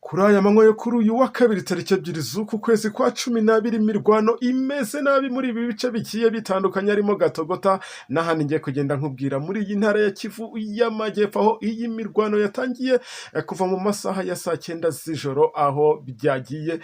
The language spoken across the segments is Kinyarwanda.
Kuraya manywa yo kuri uyu wa kabiri tariki 2 z'uku kwezi kwa 12 Imirwano imeze nabi muri ibi bice bigiye bitandukanye harimo Gatogota n'ahandi ngiye kugenda nkubwira muri iyi ntara ya Kivu y'Amajyepfo aho iyi mirwano yatangiye kuva mu masaha ya saa 9 z'ijoro aho byagiye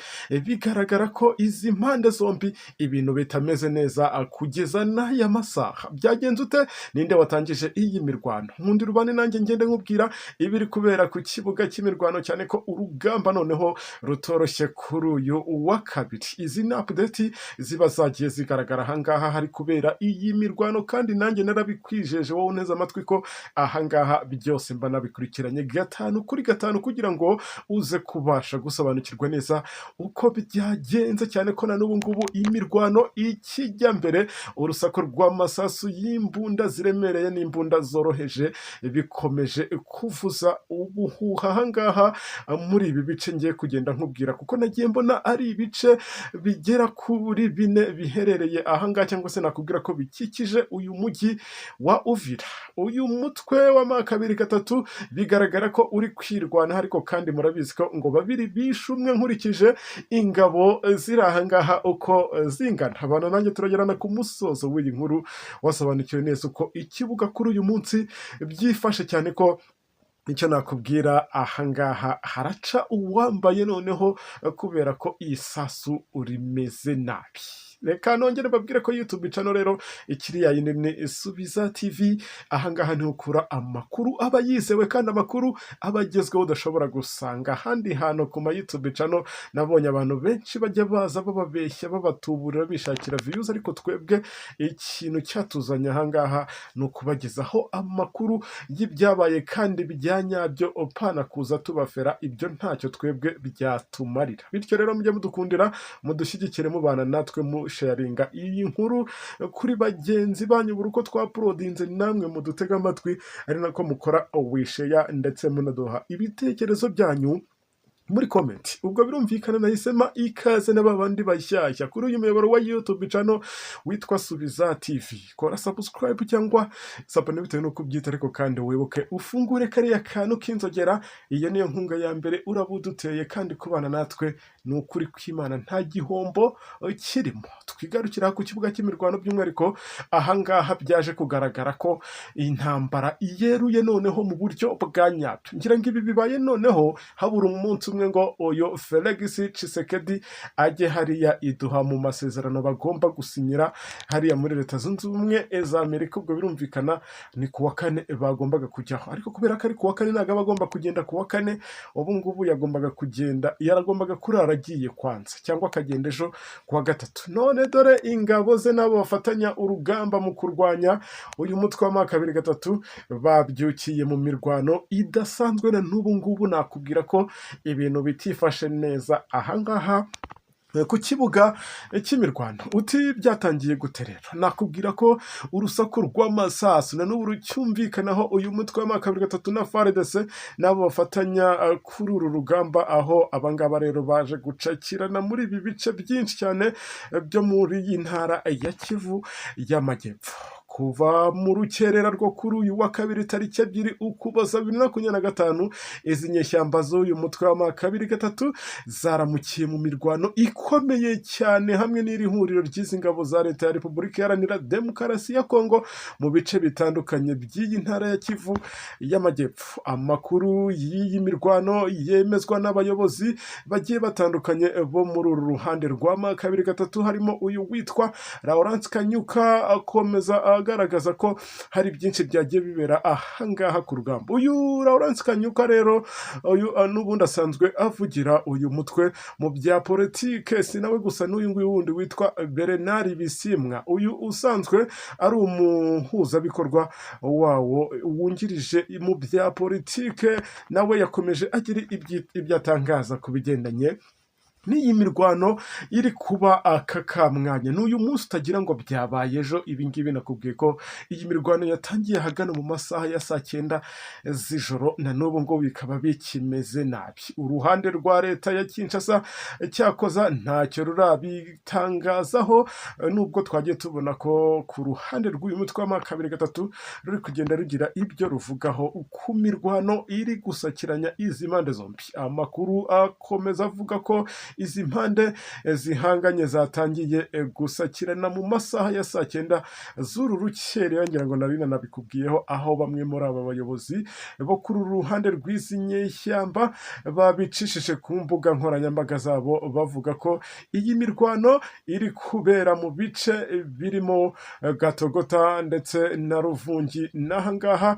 bigaragara ko izi mpande zombi ibintu bitameze neza kugeza n'aya masaha. Byagenze ute? Ninde watangije iyi mirwano? Nkundi rubane nanjye ngende nkubwira ibiri kubera ku kibuga cy'imirwano cyane ko urugamba noneho rutoroshye kuri uyu wa kabiri. Izi ni update ziba zagiye zigaragara ahangaha hari kubera iyi mirwano kandi nanjye narabikwijeje wowe neza amatwi ko ahangaha byose mba nabikurikiranye 5 kugira ngo uze kubasha gusobanukirwa neza uko byagenze cyane ko na n'ubu ngubu imirwano ikijya mbere urusaku rw'amasasu y'imbunda ziremereye n'imbunda zoroheje bikomeje kuvuza ubuhuha ahangaha muri ibi bice ngiye kugenda nkubwira kuko nagiye mbona ari ibice bigera kuri 4 biherereye ahangaha cyangwa se nakubwira ko bikikije uyu mujyi wa Uvira. Uyu mutwe wa makabiri gatatu bigaragara ko uri kwirwana ariko kandi murabizi ko ngo babiri bishumwe nkurikije ingabo ziri ahangaha uko zingana. Abantu nanjye turagerana ku musozo w'iyi nkuru wasobanukiwe neza uko ikibuga kuri uyu munsi byifashe cyane ko icyo nakubwira ahangaha haraca uwambaye noneho kubera ko iyi sasu urimeze nabi. Reka nongere babwire ko YouTube channel rero ikiri ya yindi ni Subiza TV ahangaha ni ukura amakuru aba yizewe kandi amakuru abagezweho udashobora gusanga handi hano ku ma YouTube channel. Nabonye abantu benshi bajya baza bababeshya babatuburira bishakira views ariko twebwe ikintu cyatuzanya ahangaha no kubagezaho amakuru y'ibyabaye kandi bijyanyabyo opana kuza tubafera ibyo ntacyo twebwe byatumarira. Bityo rero mujye mudukundira mudushyigikire mubana natwe mu sharinga iyi nkuru kuri bagenzi banyu buruko twaprodinze namwe mudutega amatwi ari nako mukora wisheya ndetse munaduha ibitekerezo byanyu muri comment. Ubwo birumvikana nahisema ikaze n'abandi bashyashya kuri uyu muyoboro wa YouTube channel witwa Subiza TV. Kora subscribe cyangwa sabone bitewe no kubyita ariko kandi wibuke ufungure kariya kantu k'inzogera. Iyo niyo nkunga ya mbere urabuduteye kandi kubana natwe ni ukuri kw'Imana nta gihombo kirimo. Twigarukira ku kibuga cy'imirwano by'umwihariko ahangaha byaje kugaragara ko intambara iyeruye noneho mu buryo bwa nyabyo. Ngira ngo ibi bibaye noneho habura umunsi umwe ngo oyo Felix Tshisekedi ajye hariya iduha mu masezerano bagomba gusinyira hariya muri Leta Zunze Ubumwe za Amerika. Ubwo birumvikana ni kuwa 4 bagombaga kujyaho ariko kubera ko ari kuwa 4 ntago bagomba kugenda kuwa 4 ubu ngubu yagombaga kugenda yaragombaga kurara agiye kwanza cyangwa akagenda ejo kuwa 3. None dore ingabo ze nabo bafatanya urugamba mu kurwanya uyu mutwe wa makabiri gatatu babyukiye mu mirwano idasanzwe na n'ubu ngubu nakubwira ko ibintu bitifashe neza ahangaha ku kibuga cy'imirwano. Uti byatangiye gute rero? Nakubwira ko urusaku rw'amasasu na n'ubu rucyumvikanaho uyu mutwe wa makabiri gatatu na FARDC nabo bafatanya kuri uru rugamba aho abangaba rero baje gucakirana muri ibi bice byinshi cyane byo muri iyi ntara ya Kivu y'Amajyepfo. Kuva mu rukerera rwo kuri uyu wa kabiri tariki 2 Ukuboza 2025 izi nyeshyamba z'uyu mutwe wa makabiri gatatu zaramukiye mu mirwano ikomeye cyane hamwe n'iri huriro ry'izi ngabo za Leta ya Repubulika Iharanira Demokarasi ya Kongo mu bice bitandukanye by'iyi ntara ya Kivu y'Amajyepfo. Amakuru y'iyi mirwano yemezwa n'abayobozi bagiye batandukanye bo muri uru ruhande rwa makabiri gatatu harimo uyu witwa Lawrence Kanyuka akomeza agaragaza ko hari byinshi byagiye bibera ahangaha ku rugamba. Uyu Lawrence Kanyuka rero uyu n'ubundi asanzwe avugira uyu mutwe mu bya politike sinawe gusa n'uyu nguyu wundi witwa Bernard Bisimwa uyu usanzwe ari umuhuzabikorwa wawo wungirije mu bya politike nawe yakomeje agira ibyatangaza ku bigendanye n'iyi mirwano iri kuba aka kamwanya n'uyu munsi utagira ngo byabaye ejo. Ibi ngibi nakubwiye ko iyi mirwano yatangiye ahagana mu masaha ya saa cyenda z'ijoro, na n'ubu ngo bikaba bikimeze nabi. Uruhande rwa leta ya Kinshasa cyakoza ntacyo rurabitangazaho, nubwo twagiye tubona ko ku ruhande rw'uyu mutwe w'amakabiri gatatu ruri kugenda rugira ibyo ruvugaho ku mirwano iri gusakiranya izi mpande zombi. Amakuru akomeza avuga ko izi mpande zihanganye zatangiye gusakirana mu masaha ya saa cyenda z'uru rukerera, ngira ngo nari nanabikubwiyeho, aho bamwe muri aba bayobozi bo kuri uru ruhande rw'izi nyeshyamba babicishije ku mbuga nkoranyambaga zabo bavuga ko iyi mirwano iri kubera mu bice birimo Gatogota ndetse na Ruvungi n'ahangaha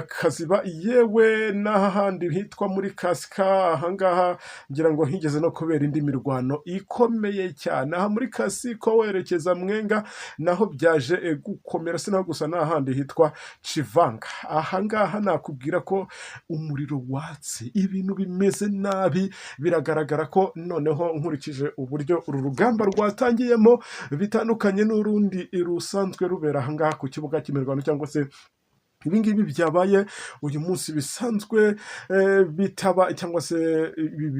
Kaziba, yewe n'ahandi hitwa muri Kasika. Ahangaha ngira ngo higeze no kubera indi mirwano ikomeye cyane. Aha muri Kasiko werekeza Mwenga naho byaje gukomera, sinaho gusa n'ahandi hitwa Chivanga. Ahangaha nakubwira ko umuriro watse, ibintu bimeze nabi. Biragaragara ko noneho nkurikije uburyo uru rugamba rwatangiyemo bitandukanye n'urundi rusanzwe rubera ahangaha ku kibuga cy'imirwano, cyangwa se ibingibi byabaye uyu munsi bisanzwe bitaba, cyangwa se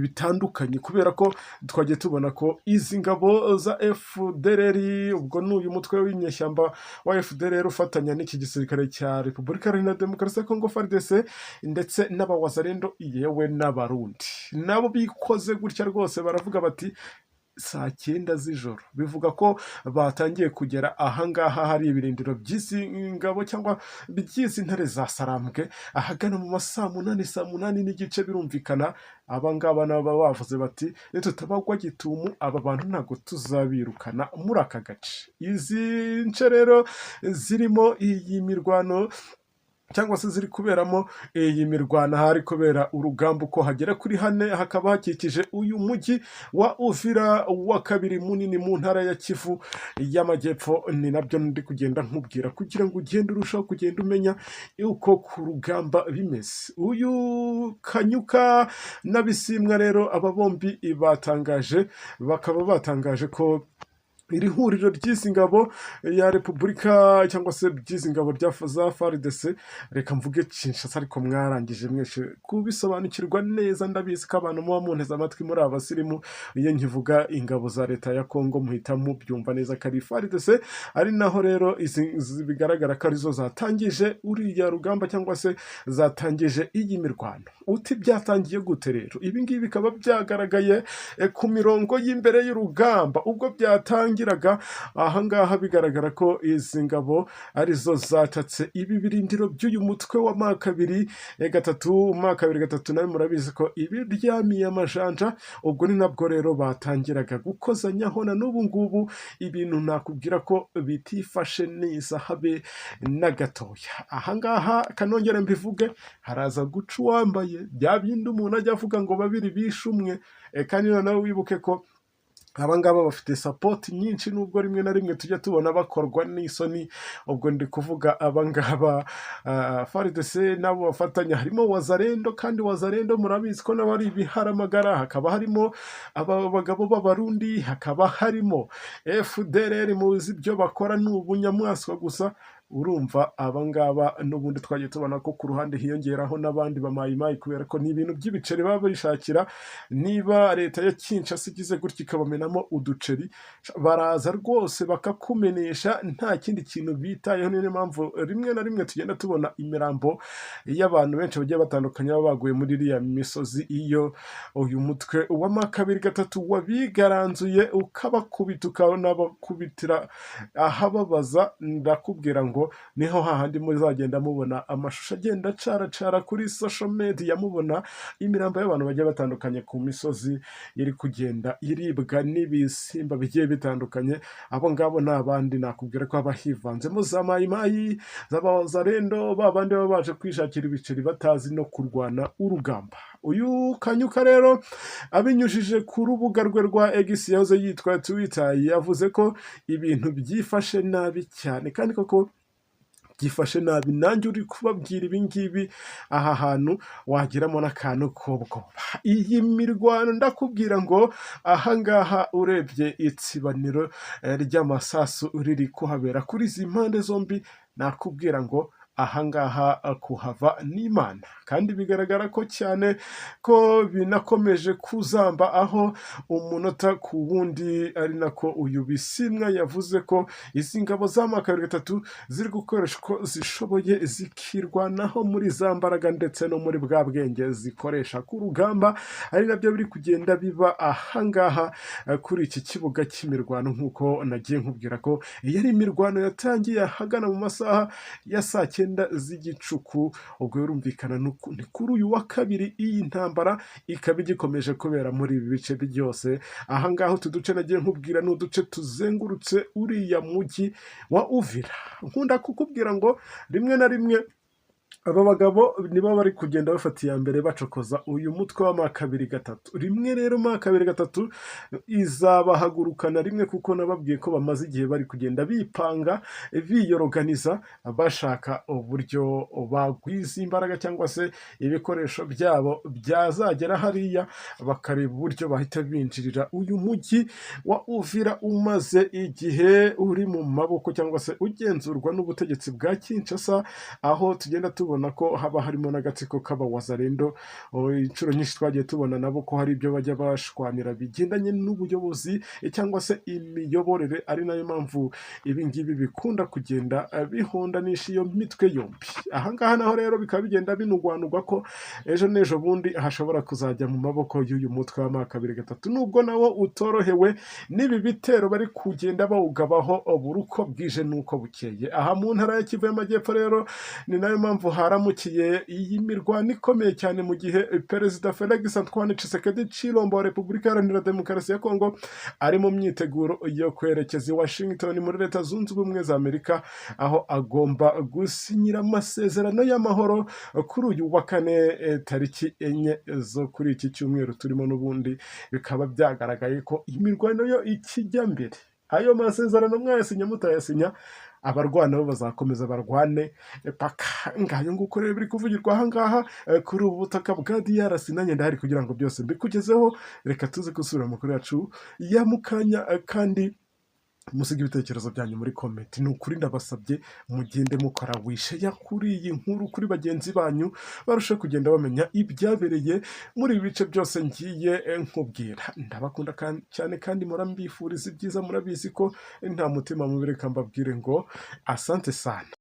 bitandukanye, kubera ko twagiye tubona ko izi ngabo za FDLR, ubwo n'uyu mutwe w'inyeshyamba wa FDLR ufatanya n'iki gisirikare cya Repubulika Iharanira Demokarasi ya Kongo FARDC ndetse n'abawazarendo yewe n'abarundi, nabo bikoze gutya rwose. Baravuga bati saa cyenda z'ijoro, bivuga ko batangiye kugera ahangaha hari ibirindiro by'izi ngabo cyangwa by'izi ntare za Sarambwe ahagana mu saa munani n'igice. Birumvikana abangaba nabo bavuze bati nitutabagwa gitumu aba bantu ntabwo tuzabirukana muri aka gace. Izi nce rero zirimo iyi mirwano cyangwa se ziri kuberamo iyi mirwano, hari kubera urugamba uko hagera kuri hane, hakaba hakikije uyu mujyi wa Uvira wa kabiri munini mu ntara ya Kivu y'Amajyepfo. Ni nabyo ndi kugenda nkubwira kugira ngo ugende urushaho kugenda umenya uko ku rugamba bimeze. Uyu Kanyuka na Bisimwa rero, aba bombi bakaba batangaje ko iri huriro ry'izi ngabo ya Repubulika cyangwa se by'izi ngabo za FARDC, reka mvuge Kinshasa ariko mwarangije mwese kubisobanukirwa neza. Ndabizi ko abantu muba munteze amatwi muri abasirimu, iyo nkivuga ingabo za leta ya Kongo muhita mubyumva neza ko ari FARDC, ari naho rero izi bigaragara ko arizo zatangije uriya rugamba cyangwa se zatangije iyi mirwano. Uti byatangiye gute rero? Ibi ngibi bikaba byagaragaye ku mirongo y'imbere y'urugamba ubwo byatangiraga. Ahangaha bigaragara ko izi ngabo arizo zatatse ibi birindiro by'uyu mutwe wa makabiri gatatu. Makabiri gatatu nawe murabizi ko ibiryamiye amajanja, ubwo ni nabwo rero batangiraga gukozanyaho. Na n'ubu ngubu ibintu nakubwira ko bitifashe neza habe na gatoya. Ahangaha kanongera mbivuge, haraza guca uwambaye bya bindi umuntu ajya avuga ngo babiri bishe umwe, kandi noneho wibuke ko abangaba bafite sapoti nyinshi, nubwo rimwe na rimwe tujya tubona bakorwa n'isoni. Ubwo ndi kuvuga abangaba FARDC nabo bafatanya, harimo wazarendo, kandi wazarendo murabizi ko nabo ari ibiharamagara. Hakaba harimo abagabo b'abarundi, hakaba harimo FDLR, muzi ibyo bakora ni ubunyamwaswa gusa. Urumva abangaba n'ubundi twagiye tubona ko ku ruhande hiyongeraho n'abandi bamayimayi, kubera ko ni ibintu by'ibiceri baba bishakira. Niba leta ya Kinshasa igize gutya ikabamenamo uduceri, baraza rwose bakakumenesha nta kindi kintu bitayeho. Niyo mpamvu rimwe na rimwe tugenda tubona imirambo y'abantu benshi bagiye batandukanye baba baguye muri iriya misozi. Iyo uyu mutwe wa makabiri gatatu wabigaranzuye ukabakubita, ukanabakubitira ahababaza, ndakubwira ngo niho hahandi muzagenda mubona amashusho agenda acara kuri social media, mubona imirambo y'abantu bagiye batandukanye ku misozi iri kugenda iribwa n'ibisimba bigiye bitandukanye. Abo ngabo ni abandi nakubwira ko haba hivanzemo za mayimayi, z'abazarendo, babandi baba baje kwishakira ibiceri batazi no kurwana urugamba. Uyu Kanyuka rero abinyujije ku rubuga rwe rwa X yahoze yitwa Twitter, yavuze ko ibintu byifashe nabi cyane, kandi koko gifashe nabi nanjye uri kubabwira ibi ngibi aha hantu wagiramo n'akantu k'ubwoba. Iyi mirwano ndakubwira ngo aha ngaha urebye itsibaniro ry'amasasu riri kuhabera kuri izi mpande zombi, nakubwira ngo aha ngaha kuhava n'Imana, kandi bigaragara ko cyane ko binakomeje kuzamba, aho umunota ku wundi ari nako uyu Bisimwa yavuze ko izi ngabo z'amaka gatatu ziri gukoresha uko zishoboye zikirwanaho muri za mbaraga ndetse no muri bwa bwenge zikoresha ku rugamba, ari nabyo biri kugenda biba aha ngaha kuri iki kibuga cy'imirwano. Nk'uko nagiye nkubwira ko iyi ari imirwano yatangiye ahagana mu masaha ya saa cyenda z'igicuku, ubwo birumvikana ni kuri uyu wa kabiri iyi ntambara ikaba igikomeje kubera muri ibi bice byose. Aha ngaha utu duce nagiye nkubwira ni uduce tuzengurutse uriya mujyi wa Uvira. Nkunda kukubwira ngo rimwe na rimwe aba bagabo nibo bari kugenda bafata iya mbere bacokoza uyu mutwe w'amakabiri gatatu. Rimwe rero makabiri gatatu izabahagurukana rimwe, kuko nababwiye ko bamaze igihe bari kugenda bipanga biyoroganiza bashaka uburyo bagwiza imbaraga cyangwa se ibikoresho byabo byazagera hariya, bakareba uburyo bahita binjirira uyu mujyi wa Uvira umaze igihe uri mu maboko cyangwa se ugenzurwa n'ubutegetsi bwa Kinshasa, aho tugenda tubona ko haba harimo n'agatsiko k'abawazarendo. Inshuro nyinshi twagiye tubona nabo ko hari ibyo bajya bashwanira bigendanye n'ubuyobozi cyangwa se imiyoborere, ari nayo mpamvu ibi ngibi bikunda kugenda bihondanisha iyo mitwe yombi. Aha ngaha naho rero bikaba bigenda binugwanugwa ko ejo n'ejo bundi hashobora kuzajya mu maboko y'uyu mutwe w'amakabiri gatatu, nubwo nawo utorohewe n'ibi bitero bari kugenda bawugabaho buri uko bwije n'uko bukeye. Aha mu ntara ya Kivu y'Amajyepfo rero ni nayo mpamvu haramukiye iyi mirwano ikomeye cyane, mu gihe Perezida Felix Antoine Tshisekedi Tshilombo wa Repubulika Iharanira Demokarasi ya Kongo ari mu myiteguro yo kwerekeza i Washington muri Leta Zunze Ubumwe za Amerika, aho agomba gusinyira amasezerano y'amahoro kuri uyu wa kane tariki 4 zo kuri iki cyumweru turimo. N'ubundi bikaba byagaragaye ko imirwano yo ikijya mbere. Ayo masezerano mwayasinya mutayasinya, abarwana bo bazakomeza barwane paka. Ngayo nguko rero biri kuvugirwa aha ngaha kuri ubu butaka bwa DRC. Nanjye ndahari kugira ngo byose mbikugezeho. Reka tuze gusubira amakuru yacu ya mukanya, kandi musiga ibitekerezo byanyu muri comment. Ni ukuri ndabasabye mugende mukora wisheya kuri iyi nkuru kuri bagenzi banyu, barushe kugenda bamenya ibyabereye muri ibi bice byose ngiye nkubwira. Ndabakunda cyane kandi murambifuriza ibyiza, murabizi ko nta mutima mubi. Reka mbabwire ngo asante sana.